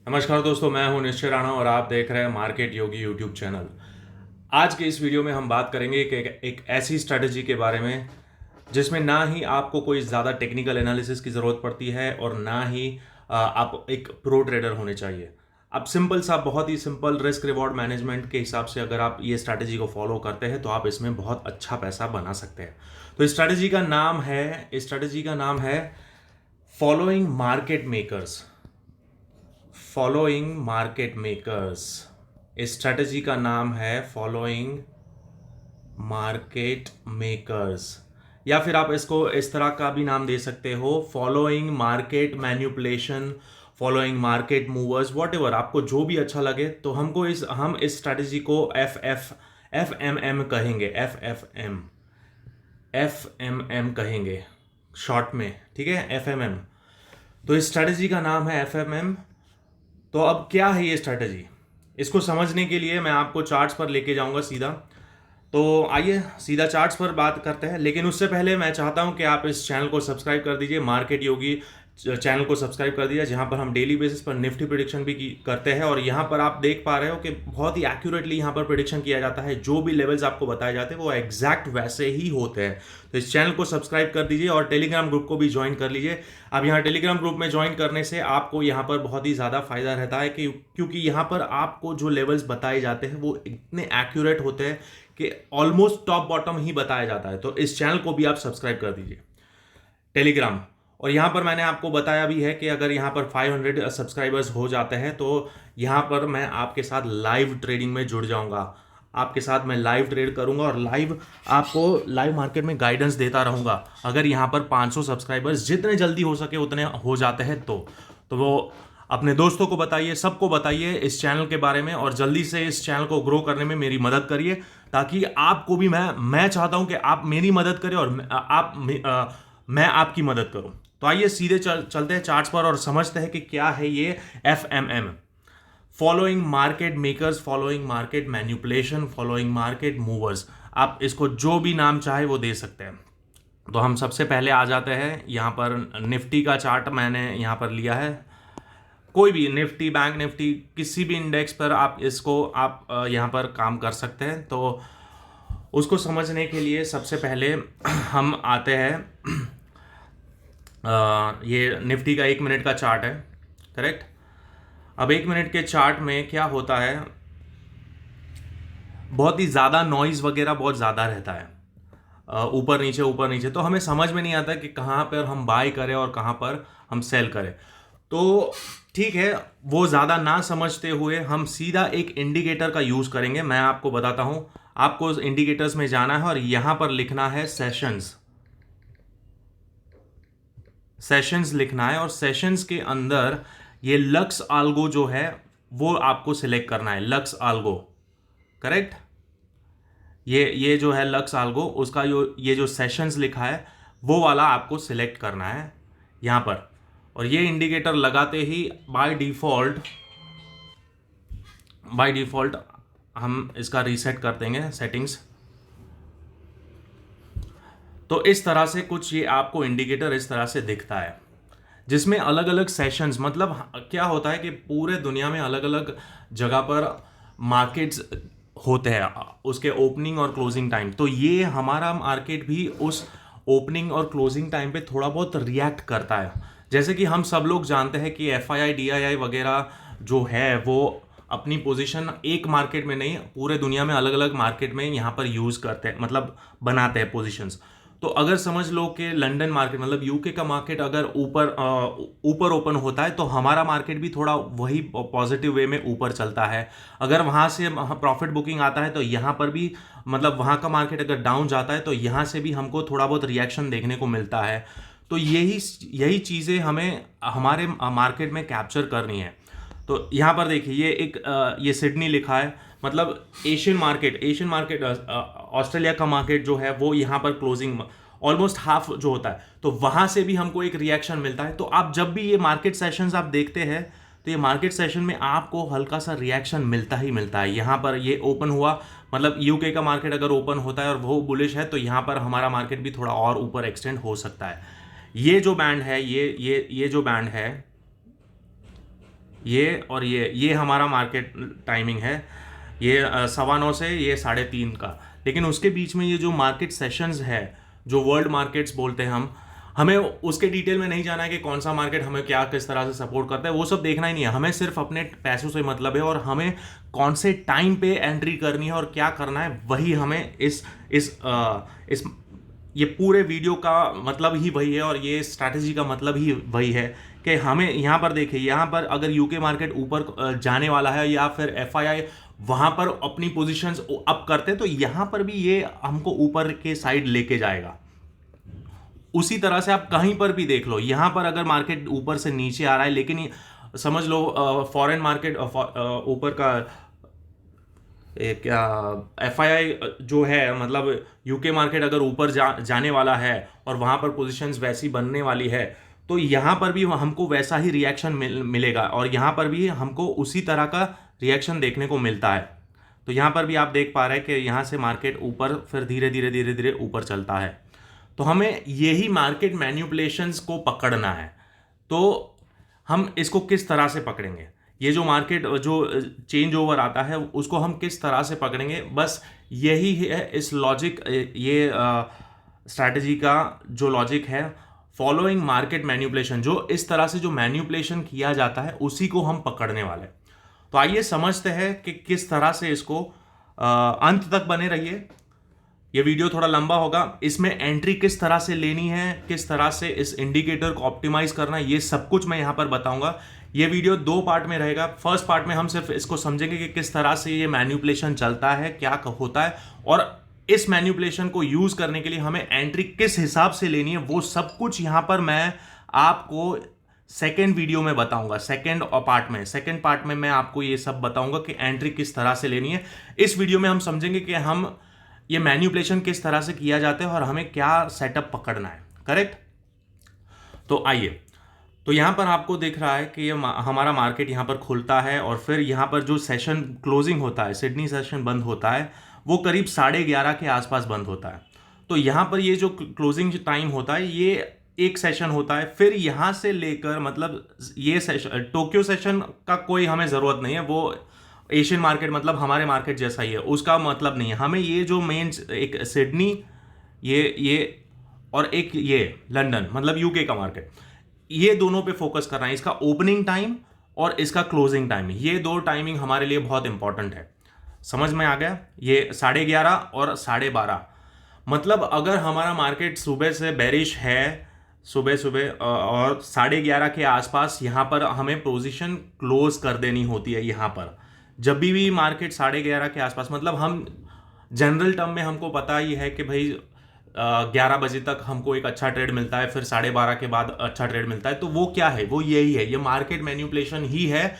नमस्कार दोस्तों, मैं हूं निश्चय राणा और आप देख रहे हैं मार्केट योगी यूट्यूब चैनल। आज के इस वीडियो में हम बात करेंगे एक ऐसी स्ट्रैटेजी के बारे में जिसमें ना ही आपको कोई ज़्यादा टेक्निकल एनालिसिस की ज़रूरत पड़ती है और ना ही आप एक प्रो ट्रेडर होने चाहिए। आप सिंपल सा, बहुत ही सिंपल रिस्क रिवॉर्ड मैनेजमेंट के हिसाब से अगर आप ये स्ट्रैटेजी को फॉलो करते हैं तो आप इसमें बहुत अच्छा पैसा बना सकते हैं। तो इस स्ट्रैटेजी का नाम है following market makers. Following market makers, इस स्ट्रैटेजी का नाम है फॉलोइंग मार्केट मेकर्स, या फिर आप इसको इस तरह का भी नाम दे सकते हो, following market manipulation, following market movers, what ever आपको जो भी अच्छा लगे। तो हम इस स्ट्रैटेजी को एफ एम एम कहेंगे, एफ एम एम कहेंगे शॉर्ट में, ठीक है, एफ एम एम। तो इस स्ट्रैटेजी का नाम है एफ एम एम। तो अब क्या है ये स्ट्रैटेजी, इसको समझने के लिए मैं आपको चार्ट्स पर लेके जाऊंगा सीधा। तो आइए सीधा चार्ट्स पर बात करते हैं, लेकिन उससे पहले मैं चाहता हूं कि आप इस चैनल को सब्सक्राइब कर दीजिए, मार्केट योगी चैनल को सब्सक्राइब कर दीजिए, जहां पर हम डेली बेसिस पर निफ्टी प्रिडिक्शन भी करते हैं। और यहां पर आप देख पा रहे हो कि बहुत ही एक्यूरेटली यहां पर प्रिडिक्शन किया जाता है। जो भी लेवल्स आपको बताए जाते हैं वो एग्जैक्ट वैसे ही होते हैं। तो इस चैनल को सब्सक्राइब कर दीजिए और टेलीग्राम ग्रुप को भी ज्वाइन कर लीजिए। अब यहाँ टेलीग्राम ग्रुप में ज्वाइन करने से आपको यहाँ पर बहुत ही ज़्यादा फायदा रहता है क्योंकि यहाँ पर आपको जो लेवल्स बताए जाते हैं वो इतने एक्यूरेट होते हैं कि ऑलमोस्ट टॉप बॉटम ही बताया जाता है। तो इस चैनल को भी आप सब्सक्राइब कर दीजिए, टेलीग्राम। और यहाँ पर मैंने आपको बताया भी है कि अगर यहाँ पर 500 सब्सक्राइबर्स हो जाते हैं तो यहाँ पर मैं आपके साथ लाइव ट्रेडिंग में जुड़ जाऊँगा। आपके साथ मैं लाइव ट्रेड करूँगा और लाइव मार्केट में गाइडेंस देता रहूँगा। अगर यहाँ पर 500 सब्सक्राइबर्स जितने जल्दी हो सके उतने हो जाते हैं तो वो अपने दोस्तों को बताइए, सबको बताइए इस चैनल के बारे में, और जल्दी से इस चैनल को ग्रो करने में मेरी मदद करिए, ताकि आपको भी मैं चाहता हूं कि आप मेरी मदद करें और मैं आपकी मदद करूं। तो आइए सीधे चलते हैं चार्ट्स पर और समझते हैं कि क्या है ये F M M, following market makers, following market manipulation, following market movers. आप इसको जो भी नाम चाहे वो दे सकते हैं। तो हम सबसे पहले आ जाते हैं, यहाँ पर निफ्टी का चार्ट मैंने यहाँ पर लिया है। कोई भी निफ्टी, बैंक निफ्टी, किसी भी इंडेक्स पर आप यहाँ पर काम कर सकते हैं। तो उसको समझने के लिए सबसे पहले हम आते हैं, ये निफ्टी का 1 मिनट का चार्ट है, करेक्ट। अब 1 मिनट के चार्ट में क्या होता है, बहुत ही ज़्यादा नॉइज़ वगैरह बहुत ज़्यादा रहता है, ऊपर नीचे ऊपर नीचे। तो हमें समझ में नहीं आता कि कहाँ पर हम बाय करें और कहाँ पर हम सेल करें। तो ठीक है, वो ज़्यादा ना समझते हुए हम सीधा एक इंडिकेटर का यूज़ करेंगे। मैं आपको बताता हूँ, आपको इंडिकेटर्स में जाना है और यहाँ पर लिखना है सेशंस लिखना है, और सेशंस के अंदर ये लक्स आल्गो जो है वो आपको सिलेक्ट करना है, लक्स आल्गो, करेक्ट। ये जो है लक्स आल्गो, उसका ये जो सेशंस लिखा है वो वाला आपको सिलेक्ट करना है यहाँ पर। और ये इंडिकेटर लगाते ही बाय डिफ़ॉल्ट हम इसका रीसेट कर देंगे सेटिंग्स। तो इस तरह से कुछ ये आपको इंडिकेटर इस तरह से दिखता है, जिसमें अलग अलग सेशंस, मतलब क्या होता है कि पूरे दुनिया में अलग अलग जगह पर मार्केट्स होते हैं, उसके ओपनिंग और क्लोजिंग टाइम। तो ये हमारा मार्केट भी उस ओपनिंग और क्लोजिंग टाइम पे थोड़ा बहुत रिएक्ट करता है। जैसे कि हम सब लोग जानते हैं कि FII DII वगैरह जो है वो अपनी पोजीशन एक मार्केट में नहीं, पूरे दुनिया में अलग अलग मार्केट में यहाँ पर यूज़ करते हैं, मतलब बनाते हैं पोजीशंस। तो अगर समझ लो कि लंदन मार्केट, मतलब यूके का मार्केट अगर ऊपर ओपन होता है तो हमारा मार्केट भी थोड़ा वही पॉजिटिव वे में ऊपर चलता है। अगर वहाँ से प्रॉफिट बुकिंग आता है तो यहाँ पर भी, मतलब वहाँ का मार्केट अगर डाउन जाता है तो यहाँ से भी हमको थोड़ा बहुत रिएक्शन देखने को मिलता है। तो यही चीज़ें हमें हमारे मार्केट में कैप्चर करनी है। तो यहाँ पर देखिए ये सिडनी लिखा है, मतलब एशियन मार्केट, ऑस्ट्रेलिया का मार्केट जो है वो यहाँ पर क्लोजिंग ऑलमोस्ट हाफ जो होता है, तो वहाँ से भी हमको एक रिएक्शन मिलता है। तो आप जब भी ये मार्केट सेशंस आप देखते हैं तो ये मार्केट सेशन में आपको हल्का सा रिएक्शन मिलता ही मिलता है। यहाँ पर ये ओपन हुआ, मतलब यूके का मार्केट अगर ओपन होता है और वो बुलिश है तो यहाँ पर हमारा मार्केट भी थोड़ा और ऊपर एक्सटेंड हो सकता है। ये जो बैंड है, ये जो बैंड है, ये और ये हमारा मार्केट टाइमिंग है, ये 9:15 से ये 3:30 का। लेकिन उसके बीच में ये जो मार्केट सेशंस है, जो वर्ल्ड मार्केट्स बोलते हैं हमें उसके डिटेल में नहीं जाना है कि कौन सा मार्केट हमें क्या किस तरह से सपोर्ट करता है, वो सब देखना ही नहीं है। हमें सिर्फ अपने पैसों से मतलब है और हमें कौन से टाइम पे एंट्री करनी है और क्या करना है, वही हमें इस ये पूरे वीडियो का मतलब ही वही है और ये स्ट्रैटेजी का मतलब ही वही है कि हमें यहाँ पर देखिए, यहाँ पर अगर यूके मार्केट ऊपर जाने वाला है या फिर एफआईआई वहाँ पर अपनी पोजीशंस अप करते हैं, तो यहाँ पर भी ये हमको ऊपर के साइड लेके जाएगा। उसी तरह से आप कहीं पर भी देख लो, यहाँ पर अगर मार्केट ऊपर से नीचे आ रहा है, लेकिन समझ लो फॉरेन मार्केट ऊपर का क्या एफआईआई जो है, मतलब यूके मार्केट अगर ऊपर जाने वाला है और वहाँ पर पोजीशंस वैसी बनने वाली है, तो यहाँ पर भी हमको वैसा ही रिएक्शन मिलेगा और यहाँ पर भी हमको उसी तरह का रिएक्शन देखने को मिलता है। तो यहाँ पर भी आप देख पा रहे हैं कि यहाँ से मार्केट ऊपर फिर धीरे धीरे धीरे धीरे ऊपर चलता है। तो हमें यही मार्केट मैनिपुलेशंस को पकड़ना है। तो हम इसको किस तरह से पकड़ेंगे, ये जो मार्केट जो चेंज ओवर आता है उसको हम किस तरह से पकड़ेंगे, बस यही है इस लॉजिक, ये स्ट्रैटेजी का जो लॉजिक है, फॉलोइंग मार्केट मैनिपुलेशन, जो इस तरह से जो मैनिपुलेशन किया जाता है उसी को हम पकड़ने वाले। तो आइए समझते हैं कि किस तरह से इसको अंत तक बने रहिए। ये वीडियो थोड़ा लंबा होगा, इसमें एंट्री किस तरह से लेनी है, किस तरह से इस इंडिकेटर को ऑप्टिमाइज करना है, ये सब कुछ मैं यहां पर बताऊंगा। ये वीडियो 2 पार्ट में रहेगा। फर्स्ट पार्ट में हम सिर्फ इसको समझेंगे कि किस तरह से ये मैनिपुलेशन चलता है, क्या होता है, और इस मैनिपुलेशन को यूज करने के लिए हमें एंट्री किस हिसाब से लेनी है, वो सब कुछ यहां पर मैं आपको सेकेंड वीडियो में बताऊंगा। सेकेंड पार्ट में मैं आपको ये सब बताऊंगा कि एंट्री किस तरह से लेनी है। इस वीडियो में हम समझेंगे कि हम ये मैनिपुलेशन किस तरह से किया जाता है और हमें क्या सेटअप पकड़ना है। करेक्ट? तो आइए, तो यहां पर आपको दिख रहा है कि ये हमारा मार्केट यहां पर खुलता है और फिर यहां पर जो सेशन क्लोजिंग होता है, सिडनी सेशन बंद होता है, वो करीब 11:30 के आसपास बंद होता है। तो यहां पर ये जो क्लोजिंग टाइम होता है, ये एक सेशन होता है। फिर यहां से लेकर, मतलब ये सेशन टोक्यो सेशन का कोई हमें जरूरत नहीं है, वो एशियन मार्केट मतलब हमारे मार्केट जैसा ही है, उसका मतलब नहीं है हमें। ये जो मेन एक सिडनी, ये और एक ये लंदन मतलब यूके का मार्केट, ये दोनों पे फोकस करना है। इसका ओपनिंग टाइम और इसका क्लोजिंग टाइम, ये 2 टाइमिंग हमारे लिए बहुत इंपॉर्टेंट है। समझ में आ गया? ये 11:30 और 12:30, मतलब अगर हमारा मार्केट सुबह से बेरिश है, सुबह और 11:30 के आसपास यहाँ पर हमें पोजीशन क्लोज कर देनी होती है। यहाँ पर जब भी मार्केट 11:30 के आसपास, मतलब हम जनरल टर्म में हमको पता ही है कि भाई 11 बजे तक हमको एक अच्छा ट्रेड मिलता है, फिर 12:30 के बाद अच्छा ट्रेड मिलता है। तो वो क्या है? वो यही है, ये मार्केट मैनिपुलेशन ही है,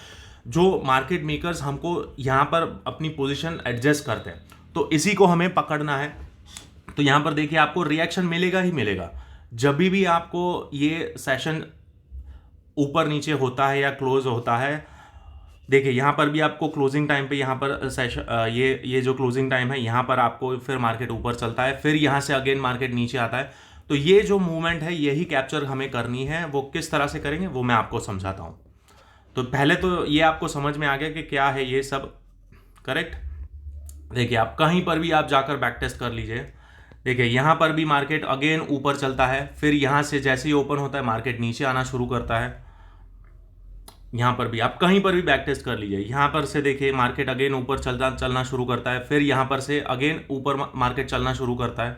जो मार्केट मेकर्स हमको यहाँ पर अपनी पोजीशन एडजस्ट करते हैं। तो इसी को हमें पकड़ना है। तो यहाँ पर देखिए, आपको रिएक्शन मिलेगा ही मिलेगा जब भी आपको ये सेशन ऊपर नीचे होता है या क्लोज होता है। देखिए यहाँ पर भी आपको क्लोजिंग टाइम पे, यहाँ पर सेशन ये जो क्लोजिंग टाइम है, यहाँ पर आपको फिर मार्केट ऊपर चलता है, फिर यहाँ से अगेन मार्केट नीचे आता है। तो ये जो मूवमेंट है, यही कैप्चर हमें करनी है। वो किस तरह से करेंगे वो मैं आपको समझाता हूँ। तो पहले तो ये आपको समझ में आ गया कि क्या है ये सब। करेक्ट? देखिए, आप कहीं पर भी आप जाकर बैक टेस्ट कर लीजिए। देखिए यहाँ पर भी मार्केट अगेन ऊपर चलता है, फिर यहाँ से जैसे ही ओपन होता है मार्केट नीचे आना शुरू करता है। यहाँ पर भी आप कहीं पर भी बैक टेस्ट कर लीजिए। यहाँ पर से देखिए मार्केट अगेन ऊपर चलना शुरू करता है, फिर यहाँ पर से अगेन ऊपर मार्केट चलना शुरू करता है।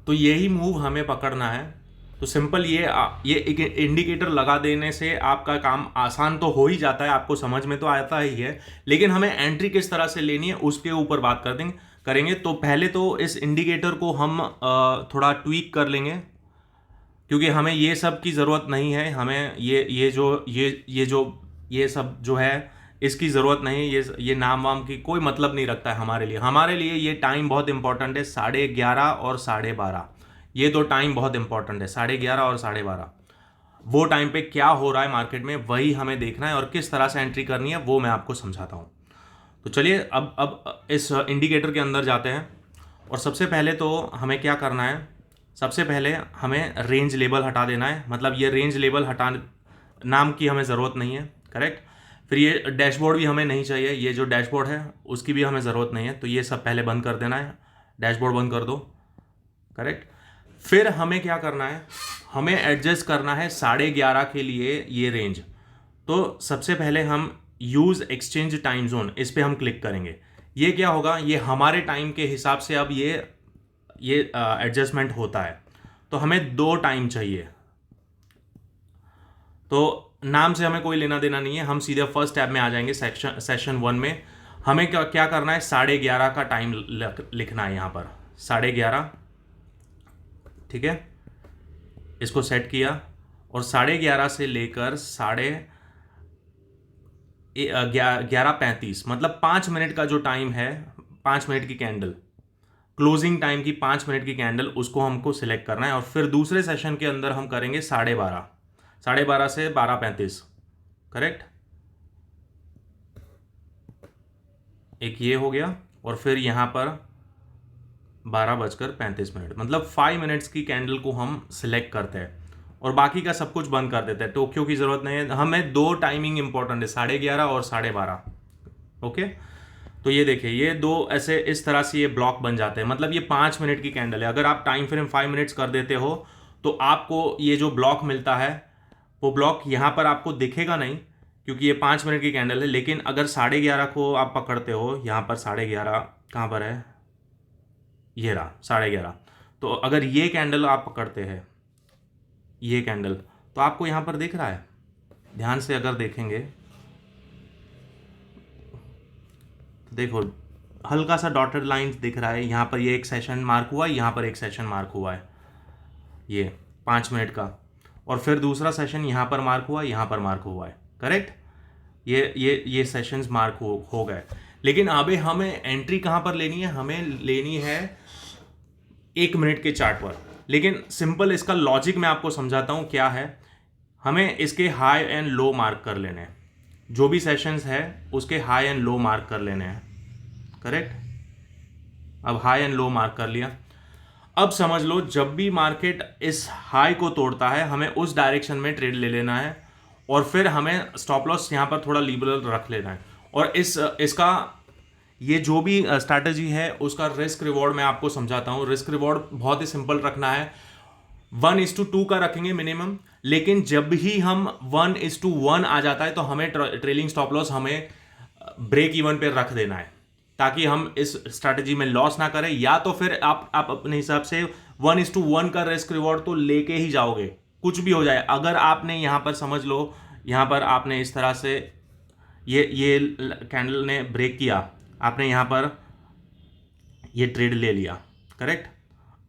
तो यही मूव हमें पकड़ना है। तो सिंपल ये एक इंडिकेटर लगा देने से आपका काम आसान तो हो ही जाता है, आपको समझ में तो आता ही है, लेकिन हमें एंट्री किस तरह से लेनी है उसके ऊपर बात करेंगे। तो पहले तो इस इंडिकेटर को हम थोड़ा ट्वीक कर लेंगे, क्योंकि हमें ये सब की ज़रूरत नहीं है। हमें ये सब जो है इसकी ज़रूरत नहीं है। ये नाम वाम की कोई मतलब नहीं रखता है हमारे लिए ये टाइम बहुत इंपॉर्टेंट है, 11:30 और 12:30। ये 2 टाइम बहुत इंपॉर्टेंट है, 11:30 और 12:30। वो टाइम पे क्या हो रहा है मार्केट में, वही हमें देखना है और किस तरह से एंट्री करनी है वो मैं आपको समझाता हूँ। तो चलिए अब इस इंडिकेटर के अंदर जाते हैं। और सबसे पहले तो हमें क्या करना है, सबसे पहले हमें रेंज लेबल हटा देना है। मतलब ये रेंज लेबल नाम की हमें ज़रूरत नहीं है। करेक्ट। फिर ये डैशबोर्ड भी हमें नहीं चाहिए, ये जो डैशबोर्ड है उसकी भी हमें ज़रूरत नहीं है, तो ये सब पहले बंद कर देना है, डैशबोर्ड बंद कर दो, करेक्ट। फिर हमें क्या करना है, हमें एडजस्ट करना है 11:30 के लिए ये रेंज। तो सबसे पहले हम यूज़ एक्सचेंज टाइम जोन, इस पर हम क्लिक करेंगे। ये क्या होगा, ये हमारे टाइम के हिसाब से अब ये एडजस्टमेंट होता है। तो हमें 2 टाइम चाहिए, तो नाम से हमें कोई लेना देना नहीं है, हम सीधे फर्स्ट टैब में आ जाएंगे, सेशन 1 में। हमें क्या करना है, 11:30 का टाइम लिखना है यहाँ पर, 11:30, ठीक है। इसको सेट किया और 11:30 से लेकर 11:35, मतलब 5 मिनट का जो टाइम है, 5 मिनट की कैंडल, क्लोजिंग टाइम की 5 मिनट की कैंडल, उसको हमको सिलेक्ट करना है। और फिर दूसरे सेशन के अंदर हम करेंगे 12:30 से 12:35, करेक्ट। एक ये हो गया, और फिर यहाँ पर 12:35, मतलब 5 मिनट्स की कैंडल को हम सिलेक्ट करते हैं और बाकी का सब कुछ बंद कर देते हैं। टोक्यो की ज़रूरत नहीं है हमें, 2 टाइमिंग इंपॉर्टेंट है, 11:30 और 12:30, ओके। तो ये देखिए, ये 2 ऐसे इस तरह से ये ब्लॉक बन जाते हैं, मतलब ये 5 मिनट की कैंडल है। अगर आप टाइम फ्रेम 5 मिनट्स कर देते हो तो आपको ये जो ब्लॉक मिलता है, वो ब्लॉक यहाँ पर आपको दिखेगा नहीं क्योंकि ये 5 मिनट की कैंडल है। लेकिन अगर 11:30 को आप पकड़ते हो, यहाँ पर 11:30 कहाँ पर है, ये रहा 11:30। तो अगर ये कैंडल आप पकड़ते हैं, ये कैंडल, तो आपको यहाँ पर दिख रहा है, ध्यान से अगर देखेंगे तो देखो हल्का सा डॉटेड लाइन दिख रहा है, यहाँ पर ये एक सेशन मार्क हुआ है, यहाँ पर एक सेशन मार्क हुआ है, ये 5 मिनट का, और फिर दूसरा सेशन यहाँ पर मार्क हुआ, यहाँ पर मार्क हुआ है, करेक्ट। ये सेशंस मार्क हो गए। लेकिन अभी हमें एंट्री कहाँ पर लेनी है, हमें लेनी है 1 मिनट के चार्ट पर। लेकिन सिंपल इसका लॉजिक मैं आपको समझाता हूँ क्या है। हमें इसके हाई एंड लो मार्क कर लेने हैं, जो भी सेशंस है उसके हाई एंड लो मार्क कर लेने हैं, करेक्ट। अब हाई एंड लो मार्क कर लिया। अब समझ लो जब भी मार्केट इस हाई को तोड़ता है, हमें उस डायरेक्शन में ट्रेड ले लेना है और फिर हमें स्टॉप लॉस यहाँ पर थोड़ा लिबरल रख लेना है। और इसका ये जो भी स्ट्रैटेजी है उसका रिस्क रिवॉर्ड मैं आपको समझाता हूँ। रिस्क रिवॉर्ड बहुत ही सिंपल रखना है, 1:2 का रखेंगे मिनिमम। लेकिन जब ही हम 1:1 आ जाता है तो हमें ट्रेलिंग स्टॉप लॉस हमें ब्रेक इवन पे रख देना है, ताकि हम इस स्ट्रैटेजी में लॉस ना करें। या तो फिर आप अपने हिसाब से 1:1 का रिस्क रिवॉर्ड तो लेके ही जाओगे, कुछ भी हो जाए। अगर आपने यहाँ पर समझ लो, यहाँ पर आपने इस तरह से ये कैंडल ने ब्रेक किया, आपने यहाँ पर ये ट्रेड ले लिया, करेक्ट।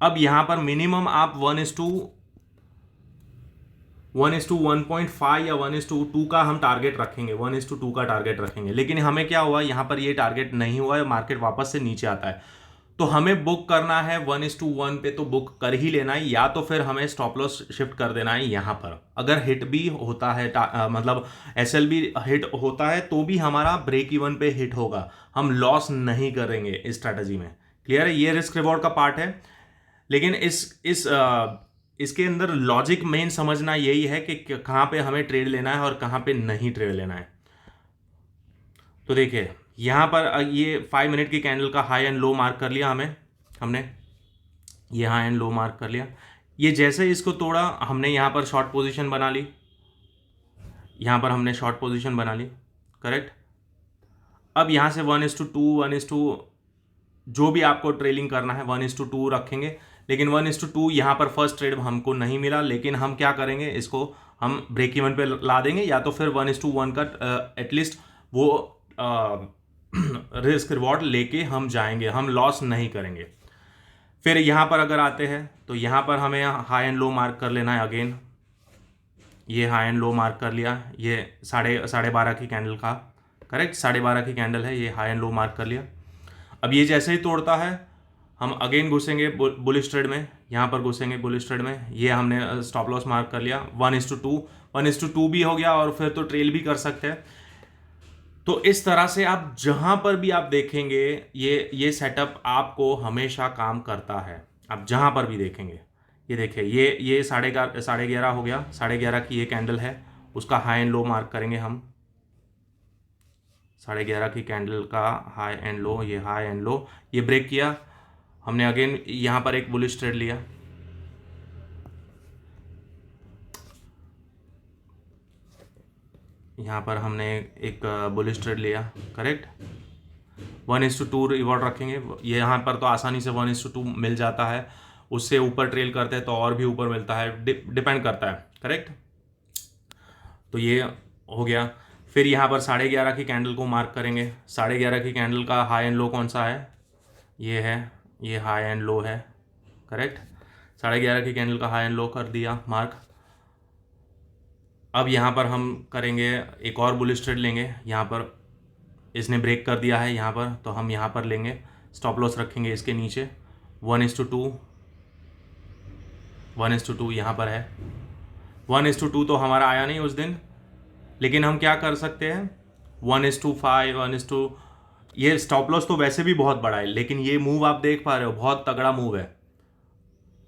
अब यहाँ पर मिनिमम आप 1:1.5 या 1:2 का हम टारगेट रखेंगे, 1:2 का टारगेट रखेंगे। लेकिन हमें क्या हुआ, यहाँ पर ये टारगेट नहीं हुआ है, मार्केट वापस से नीचे आता है, तो हमें बुक करना है 1:1 पे, तो बुक कर ही लेना है। या तो फिर हमें स्टॉप लॉस शिफ्ट कर देना है यहाँ पर। अगर हिट भी होता है, मतलब एसएल भी हिट होता है, तो भी हमारा ब्रेक इवन पे हिट होगा, हम लॉस नहीं करेंगे इस स्ट्रैटेजी में। क्लियर है, ये रिस्क रिवॉर्ड का पार्ट है। लेकिन इसके अंदर लॉजिक मेन समझना यही है कि कहाँ पे हमें ट्रेड लेना है और कहाँ पे नहीं ट्रेड लेना है। तो देखिए यहाँ पर ये 5 मिनट की कैंडल का हाई एंड लो मार्क कर लिया, हमने ये हाई एंड लो मार्क कर लिया। ये जैसे इसको तोड़ा, हमने यहाँ पर शॉर्ट पोजीशन बना ली, यहाँ पर हमने शॉर्ट पोजीशन बना ली, करेक्ट। अब यहाँ से 1:2 जो भी आपको ट्रेलिंग करना है 1:2 रखेंगे। लेकिन 1:2 यहाँ पर फर्स्ट ट्रेड हमको नहीं मिला, लेकिन हम क्या करेंगे, इसको हम ब्रेक इवन पे ला देंगे। या तो फिर 1:1 का एटलीस्ट वो रिस्क रिवॉर्ड लेके हम जाएंगे, हम लॉस नहीं करेंगे। फिर यहाँ पर अगर आते हैं तो यहाँ पर हमें हाई एंड लो मार्क कर लेना है। अगेन ये हाई एंड लो मार्क कर लिया, ये 12:30 की कैंडल का, करेक्ट, 12:30 की कैंडल है, ये हाई एंड लो मार्क कर लिया। अब ये जैसे ही तोड़ता है हम अगेन घुसेंगे बुलिश ट्रेड में, यहाँ पर घुसेंगे बुलिश ट्रेड में। ये हमने स्टॉप लॉस मार्क कर लिया, 1:2 भी हो गया, और फिर तो ट्रेल भी कर सकते हैं। तो इस तरह से आप जहाँ पर भी आप देखेंगे ये सेटअप आपको हमेशा काम करता है, आप जहाँ पर भी देखेंगे। ये देखिए, ये 11:30 हो गया, 11:30 की ये कैंडल है, उसका हाई एंड लो मार्क करेंगे हम, 11:30 की कैंडल का हाई एंड लो, ये हाई एंड लो, ये ब्रेक किया हमने, अगेन यहाँ पर एक बुलिश ट्रेड लिया, यहाँ पर हमने एक बुलिश ट्रेड लिया, करेक्ट। 1:2 रिवॉर्ड रखेंगे, ये यहाँ पर तो आसानी से 1:2 मिल जाता है, उससे ऊपर ट्रेल करते हैं तो और भी ऊपर मिलता है, डिपेंड करता है, करेक्ट। तो ये हो गया। फिर यहाँ पर 11:30 की कैंडल को मार्क करेंगे। 11:30 की कैंडल का हाई एंड लो कौन सा है, ये है, ये हाई एंड लो है, करेक्ट। 11:30 की कैंडल का हाई एंड लो कर दिया मार्क। अब यहाँ पर हम करेंगे एक और बुलिश ट्रेड लेंगे, यहाँ पर इसने ब्रेक कर दिया है यहाँ पर, तो हम यहाँ पर लेंगे, स्टॉप लॉस रखेंगे इसके नीचे, 1:2, 1:2 यहाँ पर है। 1:2 तो हमारा आया नहीं उस दिन, लेकिन हम क्या कर सकते हैं, 1:5, 1:, ये स्टॉप लॉस तो वैसे भी बहुत बड़ा है, लेकिन ये मूव आप देख पा रहे हो, बहुत तगड़ा मूव है।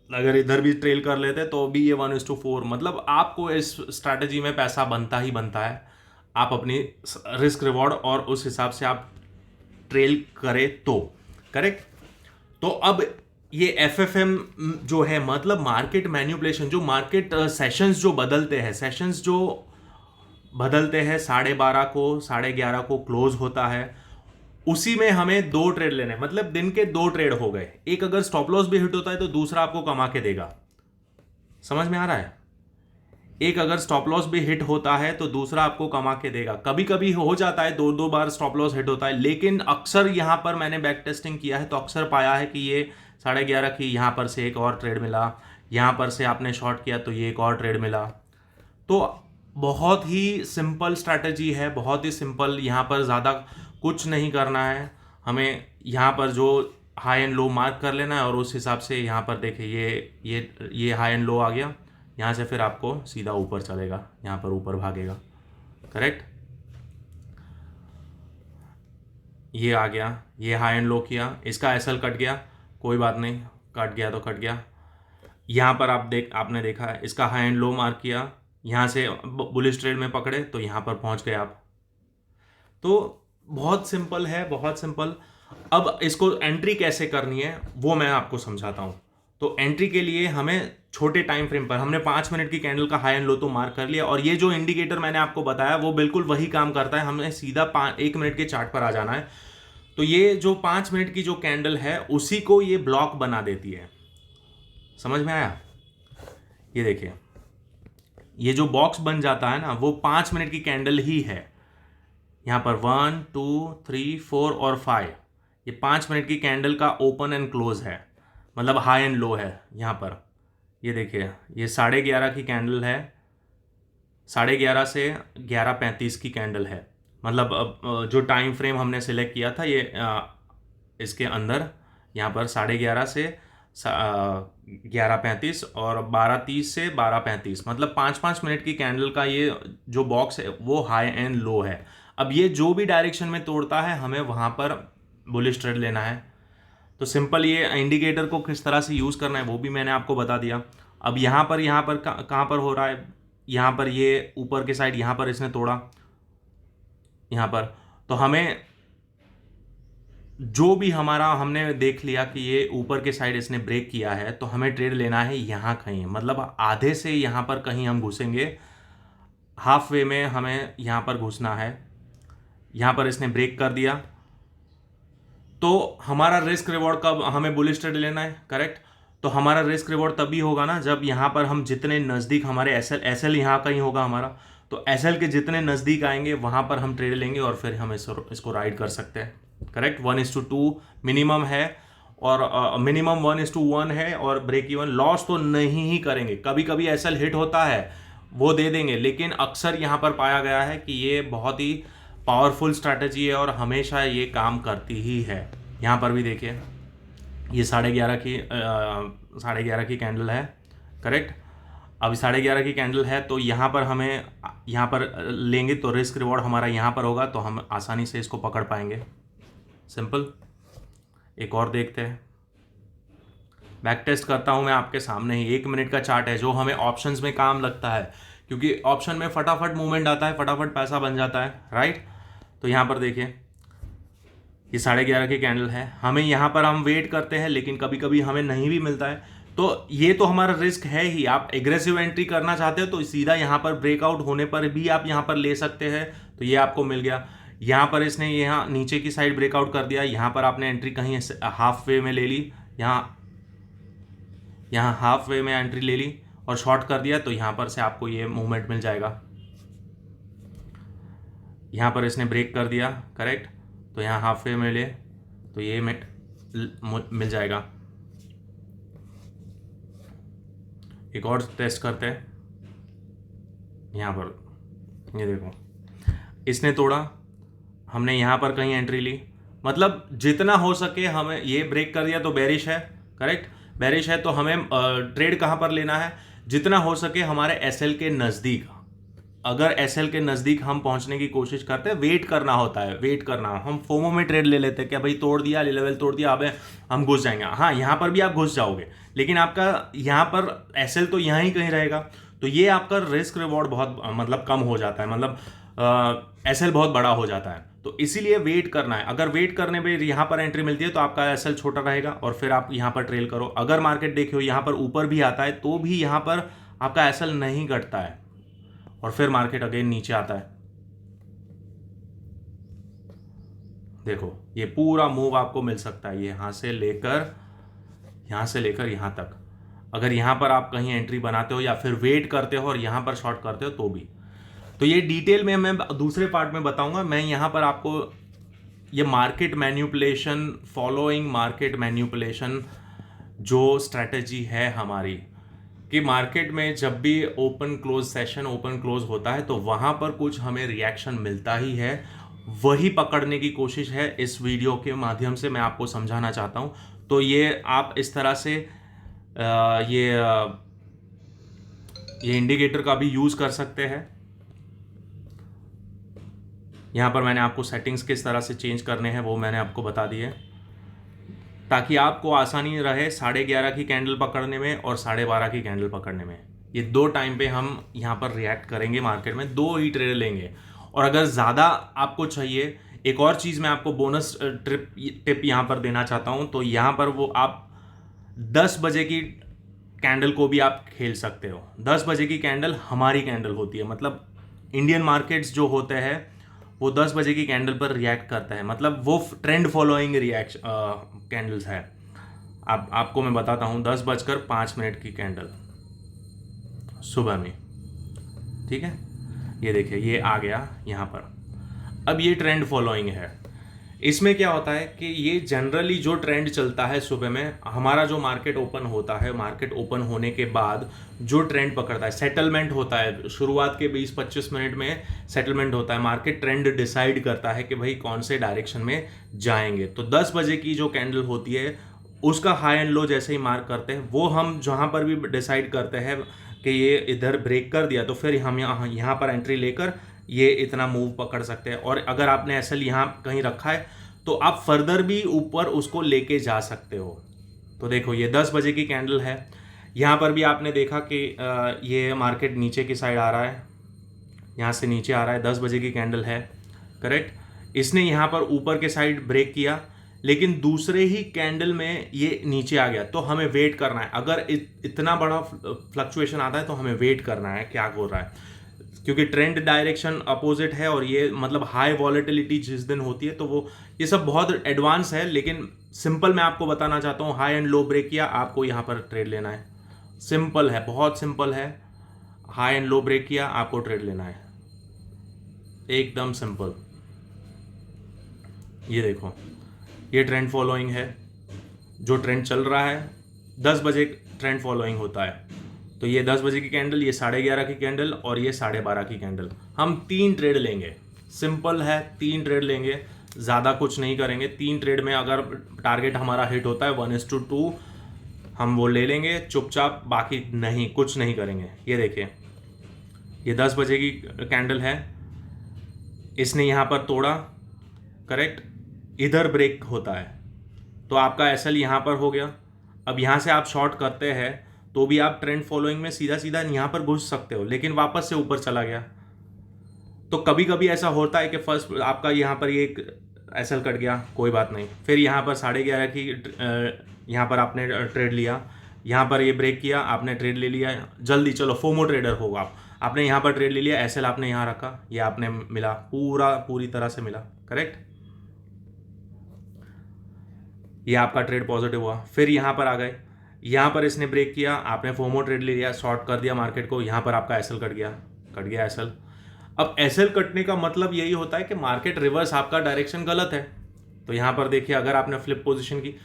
अगर इधर भी ट्रेल कर लेते तो भी ये 1:4, मतलब आपको इस स्ट्रैटेजी में पैसा बनता ही बनता है। आप अपनी रिस्क रिवॉर्ड और उस हिसाब से आप ट्रेल करें तो, करेक्ट। तो अब ये FFM जो है, मतलब मार्केट मैनिपुलेशन, जो मार्केट सेशंस जो बदलते हैं, 12:30 को 11:30 को क्लोज होता है, उसी में हमें 2 ट्रेड लेने हैं, मतलब दिन के 2 ट्रेड हो गए। एक अगर स्टॉप लॉस भी हिट होता है तो दूसरा आपको कमा के देगा, समझ में आ रहा है। एक अगर स्टॉप लॉस भी हिट होता है तो दूसरा आपको कमा के देगा। कभी कभी हो जाता है 2 बार स्टॉप लॉस हिट होता है, लेकिन अक्सर यहां पर मैंने बैक टेस्टिंग किया है तो अक्सर पाया है कि ये 11:30 की यहां पर से एक और ट्रेड मिला, यहां पर से आपने शॉर्ट किया तो ये एक और ट्रेड मिला। तो बहुत ही सिंपल स्ट्रैटेजी है, बहुत ही सिंपल, यहाँ पर ज़्यादा कुछ नहीं करना है हमें। यहाँ पर जो हाई एंड लो मार्क कर लेना है और उस हिसाब से यहाँ पर देखिए ये हाई एंड लो आ गया, यहाँ से फिर आपको सीधा ऊपर चलेगा, यहाँ पर ऊपर भागेगा, करेक्ट। ये आ गया, ये हाई एंड लो किया, इसका एसएल कट गया, कोई बात नहीं, कट गया तो कट गया। यहाँ पर आपने देखा है, इसका हाई एंड लो मार्क किया, यहाँ से बुलिश ट्रेड में पकड़े तो यहाँ पर पहुँच गए आप। तो बहुत सिंपल है, बहुत सिंपल। अब इसको एंट्री कैसे करनी है वो मैं आपको समझाता हूँ। तो एंट्री के लिए हमें छोटे टाइम फ्रेम पर, हमने 5 मिनट की कैंडल का हाई एंड लो तो मार्क कर लिया, और ये जो इंडिकेटर मैंने आपको बताया वो बिल्कुल वही काम करता है। हमें सीधा 1 मिनट के चार्ट पर आ जाना है। तो ये जो 5 मिनट की जो कैंडल है उसी को ये ब्लॉक बना देती है, समझ में आया। ये देखिए, ये जो बॉक्स बन जाता है ना, वो 5 मिनट की कैंडल ही है। यहाँ पर 1, 2, 3, 4 और 5, ये 5 मिनट की कैंडल का ओपन एंड क्लोज है, मतलब हाई एंड लो है। यहाँ पर ये देखिए, ये 11:30 की कैंडल है, 11:30 से 11:35 की कैंडल है, मतलब जो टाइम फ्रेम हमने सिलेक्ट किया था ये इसके अंदर, यहाँ पर 11:30 से 11:35 और 12:30 से 12:35, मतलब 5-5 मिनट की कैंडल का ये जो बॉक्स है वो हाई एंड लो है। अब ये जो भी डायरेक्शन में तोड़ता है हमें वहाँ पर बुलिश ट्रेड लेना है। तो सिंपल, ये इंडिकेटर को किस तरह से यूज़ करना है वो भी मैंने आपको बता दिया। अब यहाँ पर कहाँ पर हो रहा है, यहाँ पर ये ऊपर के साइड, यहाँ पर इसने तोड़ा, यहाँ पर, तो हमें जो भी हमारा, हमने देख लिया कि ये ऊपर के साइड इसने ब्रेक किया है, तो हमें ट्रेड लेना है यहाँ कहीं, मतलब आधे से यहाँ पर कहीं हम घुसेंगे, हाफ वे में हमें यहाँ पर घुसना है। यहाँ पर इसने ब्रेक कर दिया तो हमारा रिस्क रिवॉर्ड कब, हमें बुलिश ट्रेड लेना है, करेक्ट। तो हमारा रिस्क रिवॉर्ड तभी होगा ना जब यहाँ पर हम जितने नज़दीक, हमारे एसएल यहाँ कहीं होगा हमारा, तो एसएल के जितने नज़दीक आएंगे वहाँ पर हम ट्रेड लेंगे और फिर हम इसको राइड कर सकते हैं, करेक्ट। 1:2 मिनिमम है, और मिनिमम 1:1 है, और ब्रेक इवन लॉस तो नहीं ही करेंगे। कभी कभी एसएल हिट होता है वो दे देंगे, लेकिन अक्सर यहाँ पर पाया गया है कि ये बहुत ही पावरफुल स्ट्रैटेजी है और हमेशा ये काम करती ही है। यहाँ पर भी देखिए, ये 11:30 की कैंडल है, करेक्ट। अब 11:30 की कैंडल है तो यहाँ पर हमें, यहाँ पर लेंगे तो रिस्क रिवॉर्ड हमारा यहाँ पर होगा, तो हम आसानी से इसको पकड़ पाएंगे, सिंपल। एक और देखते हैं, बैक टेस्ट करता हूँ मैं आपके सामने ही। 1 मिनट का चार्ट है जो हमें ऑप्शंस में काम लगता है, क्योंकि ऑप्शन में फटाफट मूवमेंट आता है, फटाफट पैसा बन जाता है, राइट। तो यहाँ पर देखिए ये 11:30 की कैंडल है, हमें यहाँ पर हम वेट करते हैं लेकिन कभी कभी हमें नहीं भी मिलता है, तो ये तो हमारा रिस्क है ही। आप एग्रेसिव एंट्री करना चाहते हो तो सीधा यहाँ पर ब्रेकआउट होने पर भी आप यहाँ पर ले सकते हैं। तो ये आपको मिल गया, यहाँ पर इसने यहाँ नीचे की साइड ब्रेकआउट कर दिया, यहाँ पर आपने एंट्री कहीं हाफ वे में ले ली, यहाँ हाफ वे में एंट्री ले ली और शॉर्ट कर दिया, तो यहाँ पर से आपको ये मूवमेंट मिल जाएगा। यहाँ पर इसने ब्रेक कर दिया, करेक्ट, तो यहाँ हाफ वे में ले तो ये मिल जाएगा। एक और टेस्ट करते हैं, यहाँ पर ये देखो इसने तोड़ा, हमने यहाँ पर कहीं एंट्री ली, मतलब जितना हो सके हमें, ये ब्रेक कर दिया तो बेरिश है, करेक्ट, बेरिश है, तो हमें ट्रेड कहाँ पर लेना है, जितना हो सके हमारे एसएल के नज़दीक। अगर एसएल के नज़दीक हम पहुंचने की कोशिश करते हैं, वेट करना होता है, वेट करना। हम फोमो में ट्रेड ले लेते हैं क्या भाई, तोड़ दिया लेवल, तोड़ दिया, अब हम घुस जाएंगे। हाँ, यहाँ पर भी आप घुस जाओगे लेकिन आपका यहाँ पर एसएल तो यहाँ ही कहीं रहेगा, तो ये आपका रिस्क रिवॉर्ड बहुत मतलब कम हो जाता है, मतलब एसएल बहुत बड़ा हो जाता है, तो इसीलिए वेट करना है। अगर वेट करने पे यहाँ पर एंट्री मिलती है तो आपका एसएल छोटा रहेगा और फिर आप यहाँ पर ट्रेल करो। अगर मार्केट देखियो यहाँ पर ऊपर भी आता है तो भी यहाँ पर आपका एसएल नहीं घटता है और फिर मार्केट अगेन नीचे आता है। देखो ये पूरा मूव आपको मिल सकता है, ये यहाँ से लेकर यहाँ तक। अगर यहाँ पर आप कहीं एंट्री बनाते हो या फिर वेट करते हो और यहाँ पर शॉर्ट करते हो तो भी, तो ये डिटेल में मैं दूसरे पार्ट में बताऊंगा। मैं यहाँ पर आपको ये market manipulation, following market manipulation जो स्ट्रैटेजी है हमारी, कि मार्केट में जब भी open close session, open close होता है तो वहाँ पर कुछ हमें रिएक्शन मिलता ही है, वही पकड़ने की कोशिश है इस वीडियो के माध्यम से मैं आपको समझाना चाहता हूँ। तो ये आप इस तरह से ये इंडिकेटर का भी यूज़ कर सकते हैं। यहाँ पर मैंने आपको सेटिंग्स किस तरह से चेंज करने हैं वो मैंने आपको बता दिए, ताकि आपको आसानी रहे 11:30 की कैंडल पकड़ने में और 12:30 की कैंडल पकड़ने में। ये दो टाइम पे हम यहाँ पर रिएक्ट करेंगे मार्केट में, दो ही ट्रेड लेंगे। और अगर ज़्यादा आपको चाहिए, एक और चीज़ मैं आपको बोनस टिप यहाँ पर देना चाहता हूँ, तो यहाँ पर वो आप 10 बजे की कैंडल को भी आप खेल सकते हो। 10 बजे की कैंडल हमारी कैंडल होती है, मतलब इंडियन मार्केट्स जो होते हैं वो 10 बजे की कैंडल पर रिएक्ट करता है, मतलब वो ट्रेंड फॉलोइंग कैंडल्स है। आपको मैं बताता हूँ, 10:05 की कैंडल सुबह में, ठीक है, ये देखिए ये आ गया यहाँ पर। अब ये ट्रेंड फॉलोइंग है, इसमें क्या होता है कि ये जनरली जो ट्रेंड चलता है सुबह में, हमारा जो मार्केट ओपन होता है, मार्केट ओपन होने के बाद जो ट्रेंड पकड़ता है, सेटलमेंट होता है, शुरुआत के 20-25 मिनट में सेटलमेंट होता है, मार्केट ट्रेंड डिसाइड करता है कि भाई कौन से डायरेक्शन में जाएंगे। तो 10 बजे की जो कैंडल होती है उसका हाई एंड लो जैसे ही मार्क करते हैं, वो हम जहाँ पर भी डिसाइड करते हैं कि ये इधर ब्रेक कर दिया तो फिर हम यहाँ पर एंट्री लेकर ये इतना मूव पकड़ सकते हैं। और अगर आपने एसएल यहाँ कहीं रखा है तो आप फर्दर भी ऊपर उसको लेके जा सकते हो। तो देखो ये 10 बजे की कैंडल है, यहाँ पर भी आपने देखा कि ये मार्केट नीचे की साइड आ रहा है, यहाँ से नीचे आ रहा है, 10 बजे की कैंडल है, करेक्ट। इसने यहाँ पर ऊपर के साइड ब्रेक किया लेकिन दूसरे ही कैंडल में ये नीचे आ गया, तो हमें वेट करना है। अगर इतना बड़ा फ्लक्चुएशन आता है तो हमें वेट करना है क्या हो रहा है, क्योंकि ट्रेंड डायरेक्शन अपोजिट है और ये मतलब हाई वॉलेटिलिटी जिस दिन होती है, तो वो ये सब बहुत एडवांस है, लेकिन सिंपल मैं आपको बताना चाहता हूँ। हाई एंड लो ब्रेक किया, आपको यहाँ पर ट्रेड लेना है, सिंपल है, बहुत सिंपल है। हाई एंड लो ब्रेक किया, आपको ट्रेड लेना है, एकदम सिंपल। ये देखो ये ट्रेंड फॉलोइंग है, जो ट्रेंड चल रहा है 10 बजे ट्रेंड फॉलोइंग होता है। तो ये 10 बजे की कैंडल, ये 11:30 की कैंडल और ये 12:30 की कैंडल, हम 3 ट्रेड लेंगे, सिंपल है, 3 ट्रेड लेंगे, ज़्यादा कुछ नहीं करेंगे। 3 ट्रेड में अगर टारगेट हमारा हिट होता है 1:2 हम वो ले लेंगे चुपचाप, बाकी नहीं, कुछ नहीं करेंगे। ये देखिए ये 10 बजे की कैंडल है, इसने यहाँ पर तोड़ा, करेक्ट, इधर ब्रेक होता है तो आपका एसएल यहाँ पर हो गया। अब यहाँ से आप शॉर्ट करते हैं तो भी आप ट्रेंड फॉलोइंग में सीधा सीधा यहाँ पर घुस सकते हो, लेकिन वापस से ऊपर चला गया, तो कभी कभी ऐसा होता है कि फर्स्ट आपका यहाँ पर ये एक एसएल कट गया, कोई बात नहीं, फिर यहाँ पर 11:30 की यहाँ पर आपने ट्रेड लिया, यहाँ पर ये ब्रेक किया, आपने ट्रेड ले लिया, जल्दी चलो फोमो ट्रेडर होगा आपने यहाँ पर ट्रेड ले लिया, एसएल आपने यहाँ रखा, ये आपने मिला, पूरी तरह से मिला, करेक्ट। ये आपका ट्रेड पॉजिटिव हुआ। फिर यहाँ पर आ गए, यहाँ पर इसने ब्रेक किया, आपने फोमो ट्रेड ले लिया, शॉर्ट कर दिया मार्केट को, यहाँ पर आपका एसएल कट गया एसएल। अब एसएल कटने का मतलब यही होता है कि मार्केट रिवर्स, आपका डायरेक्शन गलत है। तो यहाँ पर देखिए, अगर आपने फ्लिप पोजीशन की,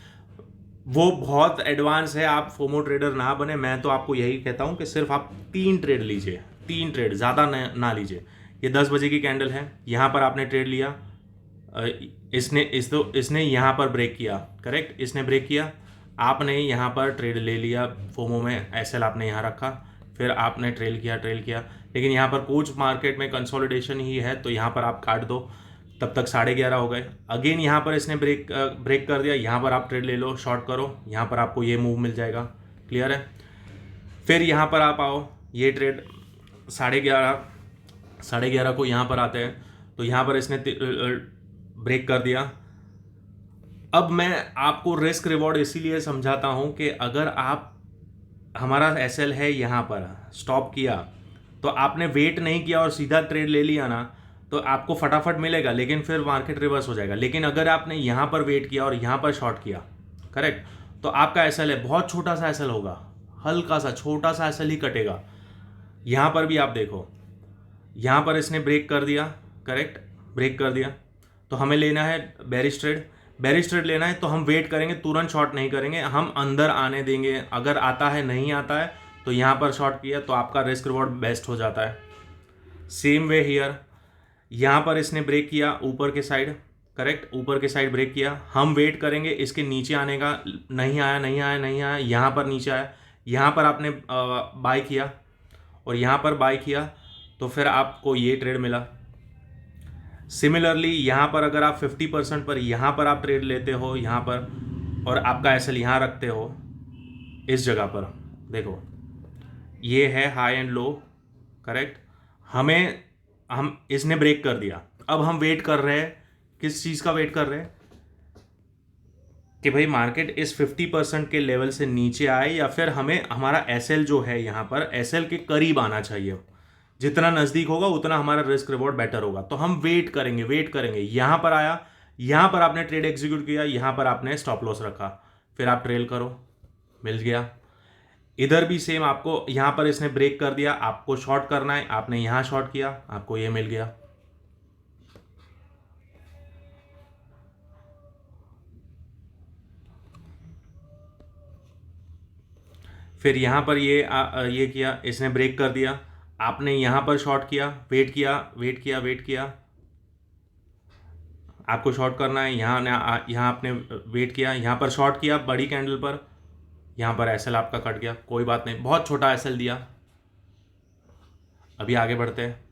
वो बहुत एडवांस है, आप फोमो ट्रेडर ना बने। मैं तो आपको यही कहता हूँ कि सिर्फ आप 3 ट्रेड लीजिए, 3 ट्रेड, ज़्यादा ना लीजिए। ये 10 बजे की कैंडल है, यहाँ पर आपने ट्रेड लिया, इसने यहाँ पर ब्रेक किया, करेक्ट, इसने ब्रेक किया, आपने यहाँ पर ट्रेड ले लिया फोमो में, एसएल आपने यहाँ रखा, फिर आपने ट्रेल किया, लेकिन यहाँ पर कुछ मार्केट में कंसोलिडेशन ही है, तो यहाँ पर आप काट दो, तब तक 11:30 हो गए। अगेन यहाँ पर इसने ब्रेक कर दिया, यहाँ पर आप ट्रेड ले लो, शॉर्ट करो, यहाँ पर आपको ये मूव मिल जाएगा, क्लियर है। फिर यहाँ पर आप आओ, ये ट्रेड 11:30 को यहाँ पर आते हैं, तो यहाँ पर इसने ब्रेक कर दिया। अब मैं आपको रिस्क रिवॉर्ड इसीलिए समझाता हूँ कि अगर आप, हमारा एसएल है यहाँ पर, स्टॉप किया, तो आपने वेट नहीं किया और सीधा ट्रेड ले लिया ना, तो आपको फटाफट मिलेगा, लेकिन फिर मार्केट रिवर्स हो जाएगा। लेकिन अगर आपने यहाँ पर वेट किया और यहाँ पर शॉर्ट किया, करेक्ट, तो आपका एसएल है, बहुत छोटा सा एसएल होगा, हल्का सा छोटा सा एसएल ही कटेगा। यहाँ पर भी आप देखो, यहाँ पर इसने ब्रेक कर दिया, करेक्ट, ब्रेक कर दिया, तो हमें लेना है बेरिश ट्रेड लेना है, तो हम वेट करेंगे, तुरंत शॉर्ट नहीं करेंगे, हम अंदर आने देंगे। अगर आता है, नहीं आता है, तो यहाँ पर शॉर्ट किया, तो आपका रिस्क रिवॉर्ड बेस्ट हो जाता है। सेम वे हियर, यहाँ पर इसने ब्रेक किया ऊपर के साइड, करेक्ट, ऊपर के साइड ब्रेक किया, हम वेट करेंगे इसके नीचे आने का, नहीं आया, यहाँ पर नीचे आया, यहाँ पर आपने बाय किया और यहाँ पर बाय किया, तो फिर आपको ये ट्रेड मिला। सिमिलरली यहाँ पर अगर आप 50% पर यहाँ पर आप ट्रेड लेते हो यहाँ पर, और आपका एसएल यहाँ रखते हो, इस जगह पर देखो, ये है हाई एंड लो, करेक्ट, हम इसने ब्रेक कर दिया, अब हम वेट कर रहे हैं, किस चीज़ का वेट कर रहे हैं, कि भाई मार्केट इस 50% के लेवल से नीचे आए, या फिर हमें हमारा एसएल जो है यहाँ पर, एसएल के करीब आना चाहिए, जितना नज़दीक होगा उतना हमारा रिस्क रिवॉर्ड बेटर होगा। तो हम वेट करेंगे, यहाँ पर आया, यहाँ पर आपने ट्रेड एग्जीक्यूट किया, यहाँ पर आपने स्टॉप लॉस रखा, फिर आप ट्रेल करो, मिल गया। इधर भी सेम, आपको यहाँ पर इसने ब्रेक कर दिया, आपको शॉर्ट करना है, आपने यहाँ शॉर्ट किया, आपको ये मिल गया। फिर यहाँ पर ये किया, इसने ब्रेक कर दिया, आपने यहाँ पर शॉर्ट किया, वेट किया, आपको शॉर्ट करना है, यहाँ आपने वेट किया, यहाँ पर शॉर्ट किया बड़ी कैंडल पर, यहाँ पर एसएल आपका कट गया, कोई बात नहीं, बहुत छोटा एसएल दिया। अभी आगे बढ़ते हैं,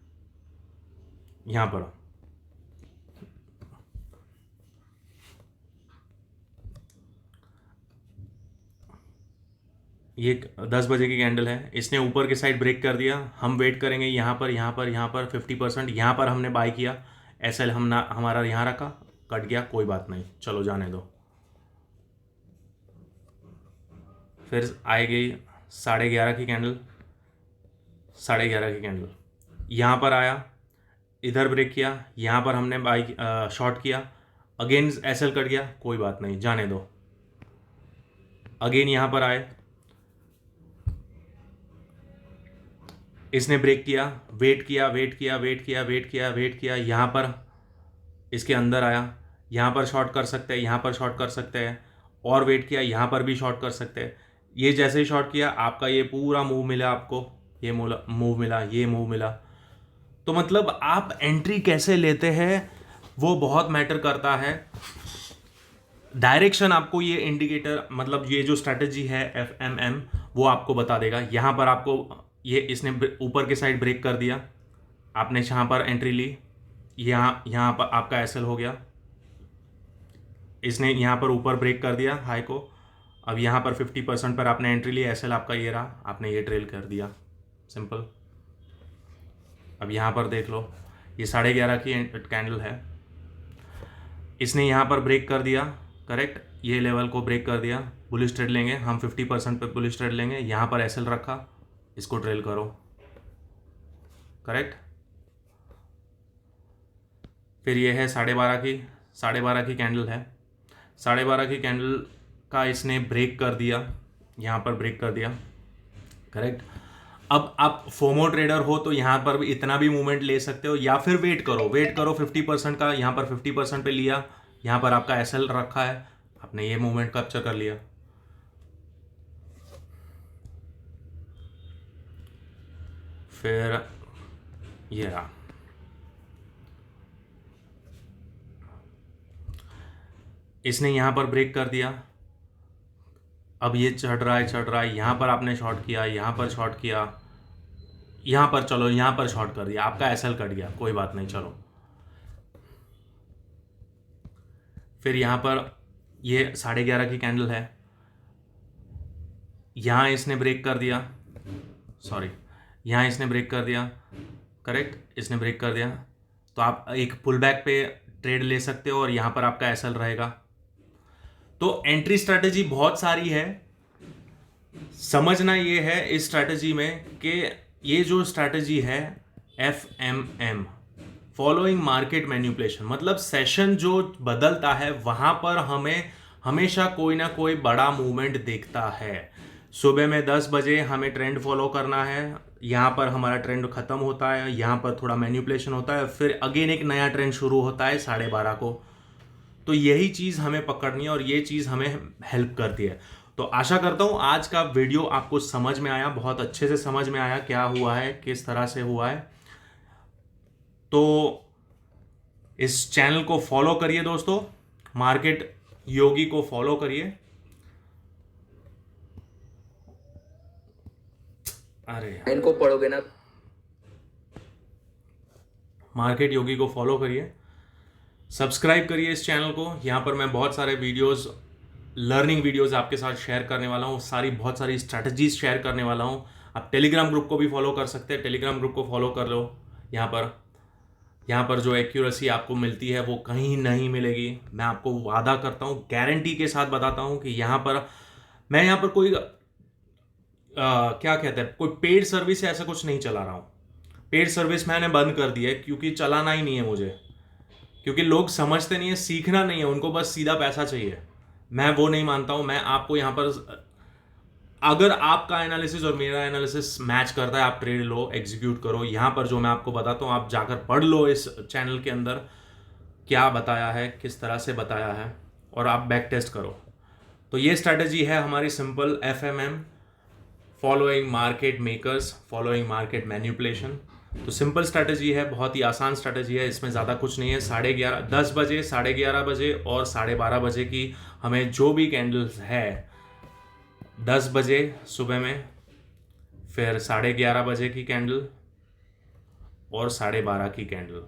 यहाँ पर ये 10 बजे की कैंडल है, इसने ऊपर के साइड ब्रेक कर दिया, हम वेट करेंगे यहाँ पर 50%, यहाँ पर हमने बाय किया, एसएल हमारा यहाँ रखा, कट गया, कोई बात नहीं, चलो जाने दो। फिर आएगी 11:30 की कैंडल, यहाँ पर आया, इधर ब्रेक किया, यहाँ पर हमने बाय शॉर्ट किया, अगेन एसएल कट गया, कोई बात नहीं, जाने दो। अगेन यहाँ पर आए, इसने ब्रेक किया, वेट किया, यहाँ पर इसके अंदर आया, यहाँ पर शॉर्ट कर सकते हैं, यहाँ पर शॉर्ट कर सकते हैं, और वेट किया, यहाँ पर भी शॉर्ट कर सकते हैं। ये जैसे ही शॉर्ट किया, आपका ये पूरा मूव मिला, आपको ये मूव मिला। तो मतलब आप एंट्री कैसे लेते हैं वो बहुत मैटर करता है। डायरेक्शन आपको ये इंडिकेटर, मतलब ये जो स्ट्रैटेजी है FMM, वो आपको बता देगा। यहाँ पर आपको ये इसने ऊपर के साइड ब्रेक कर दिया, आपने यहाँ पर एंट्री ली, यहाँ पर आपका एसएल हो गया, इसने यहाँ पर ऊपर ब्रेक कर दिया हाई को, अब यहाँ पर 50% पर आपने एंट्री ली, एसएल आपका ये रहा, आपने ये ट्रेल कर दिया, सिंपल। अब यहाँ पर देख लो, ये 11:30 की कैंडल है। इसने यहाँ पर ब्रेक कर दिया, करेक्ट, ये लेवल को ब्रेक कर दिया, बुलिश ट्रेड लेंगे हम, 50% पे बुलिश ट्रेड लेंगे। यहाँ पर एसएल रखा, इसको ट्रेल करो, करेक्ट। फिर ये है 12:30 की कैंडल है। 12:30 की कैंडल का इसने ब्रेक कर दिया, यहाँ पर ब्रेक कर दिया, करेक्ट। अब आप फोमो ट्रेडर हो तो यहाँ पर भी इतना भी मूवमेंट ले सकते हो, या फिर वेट करो 50% का। यहाँ पर 50% पे लिया, यहाँ पर आपका एसएल रखा है, आपने ये मूवमेंट कैप्चर कर लिया। फिर ये रहा, इसने यहाँ पर ब्रेक कर दिया, अब ये चढ़ रहा है, यहाँ पर आपने शॉर्ट किया, यहाँ पर शॉर्ट किया, यहाँ पर चलो, यहाँ पर शॉर्ट कर दिया, आपका एसएल कट गया, कोई बात नहीं, चलो। फिर यहाँ पर ये 11:30 की कैंडल है, यहाँ इसने ब्रेक कर दिया, यहाँ इसने ब्रेक कर दिया, करेक्ट, इसने ब्रेक कर दिया, तो आप एक पुल बैक पे ट्रेड ले सकते हो और यहाँ पर आपका एसएल रहेगा। तो एंट्री स्ट्रैटेजी बहुत सारी है, समझना ये है इस स्ट्रैटेजी में कि ये जो स्ट्रैटेजी है FMM, फॉलोइंग मार्केट मैनिपुलेशन, मतलब सेशन जो बदलता है वहां पर हमें हमेशा कोई ना कोई बड़ा मूवमेंट दिखता है। सुबह में 10 बजे हमें ट्रेंड फॉलो करना है, यहाँ पर हमारा ट्रेंड खत्म होता है, यहाँ पर थोड़ा मैनिपुलेशन होता है, फिर अगेन एक नया ट्रेंड शुरू होता है 12:30 को। तो यही चीज़ हमें पकड़नी है और ये चीज़ हमें हेल्प करती है। तो आशा करता हूँ आज का वीडियो आपको समझ में आया, बहुत अच्छे से समझ में आया क्या हुआ है, किस तरह से हुआ है। तो इस चैनल को फॉलो करिए दोस्तों, मार्केट योगी को फॉलो करिए। अरे इनको पढ़ोगे ना, मार्केट योगी को फॉलो करिए, सब्सक्राइब करिए इस चैनल को। यहाँ पर मैं बहुत सारे वीडियोस, लर्निंग वीडियोस आपके साथ शेयर करने वाला हूँ, बहुत सारी स्ट्रैटेजीज शेयर करने वाला हूँ। आप टेलीग्राम ग्रुप को भी फॉलो कर सकते हैं, टेलीग्राम ग्रुप को फॉलो कर लो। यहाँ पर जो एक्यूरेसी आपको मिलती है वो कहीं नहीं मिलेगी, मैं आपको वादा करता हूँ, गारंटी के साथ बताता हूँ कि मैं यहाँ पर कोई क्या कहते हैं, कोई पेड सर्विस ऐसा कुछ नहीं चला रहा हूँ। पेड सर्विस मैंने बंद कर दी है क्योंकि चलाना ही नहीं है मुझे, क्योंकि लोग समझते नहीं है, सीखना नहीं है, उनको बस सीधा पैसा चाहिए। मैं वो नहीं मानता हूँ। मैं आपको यहाँ पर, अगर आपका एनालिसिस और मेरा एनालिसिस मैच करता है, आप ट्रेड लो, एग्जीक्यूट करो। यहाँ पर जो मैं आपको बताता हूँ आप जाकर पढ़ लो इस चैनल के अंदर क्या बताया है, किस तरह से बताया है, और आप बैक टेस्ट करो। तो ये स्ट्रैटेजी है हमारी simple FMM, following market makers, following market manipulation. तो सिंपल स्ट्रैटेजी है, बहुत ही आसान स्ट्रैटेजी है, इसमें ज़्यादा कुछ नहीं है। 10 बजे, 11:30 बजे और 12:30 बजे की हमें जो भी कैंडल्स है, 10 बजे सुबह में, फिर 11:30 बजे की कैंडल और 12:30 की कैंडल,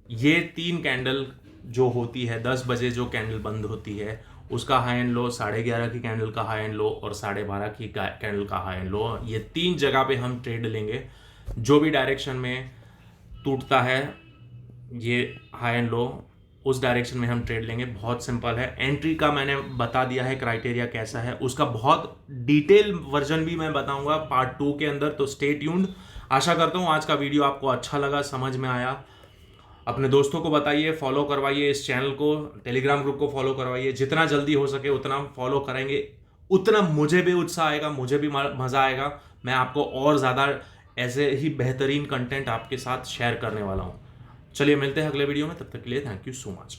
ये 3 कैंडल जो होती है, 10 बजे जो कैंडल बंद होती है उसका हाई एंड लो, 11:30 की कैंडल का हाई एंड लो और 12:30 की कैंडल का हाई एंड लो, ये 3 जगह पे हम ट्रेड लेंगे। जो भी डायरेक्शन में टूटता है ये हाई एंड लो, उस डायरेक्शन में हम ट्रेड लेंगे। बहुत सिंपल है। एंट्री का मैंने बता दिया है क्राइटेरिया कैसा है, उसका बहुत डिटेल वर्जन भी मैं बताऊंगा पार्ट 2 के अंदर, तो स्टे ट्यून्ड। आशा करता हूँ आज का वीडियो आपको अच्छा लगा, समझ में आया। अपने दोस्तों को बताइए, फॉलो करवाइए इस चैनल को, टेलीग्राम ग्रुप को फॉलो करवाइए, जितना जल्दी हो सके उतना फॉलो करेंगे, उतना मुझे भी उत्साह आएगा, मुझे भी मज़ा आएगा। मैं आपको और ज़्यादा ऐसे ही बेहतरीन कंटेंट आपके साथ शेयर करने वाला हूँ। चलिए मिलते हैं अगले वीडियो में, तब तक के लिए थैंक यू सो मच।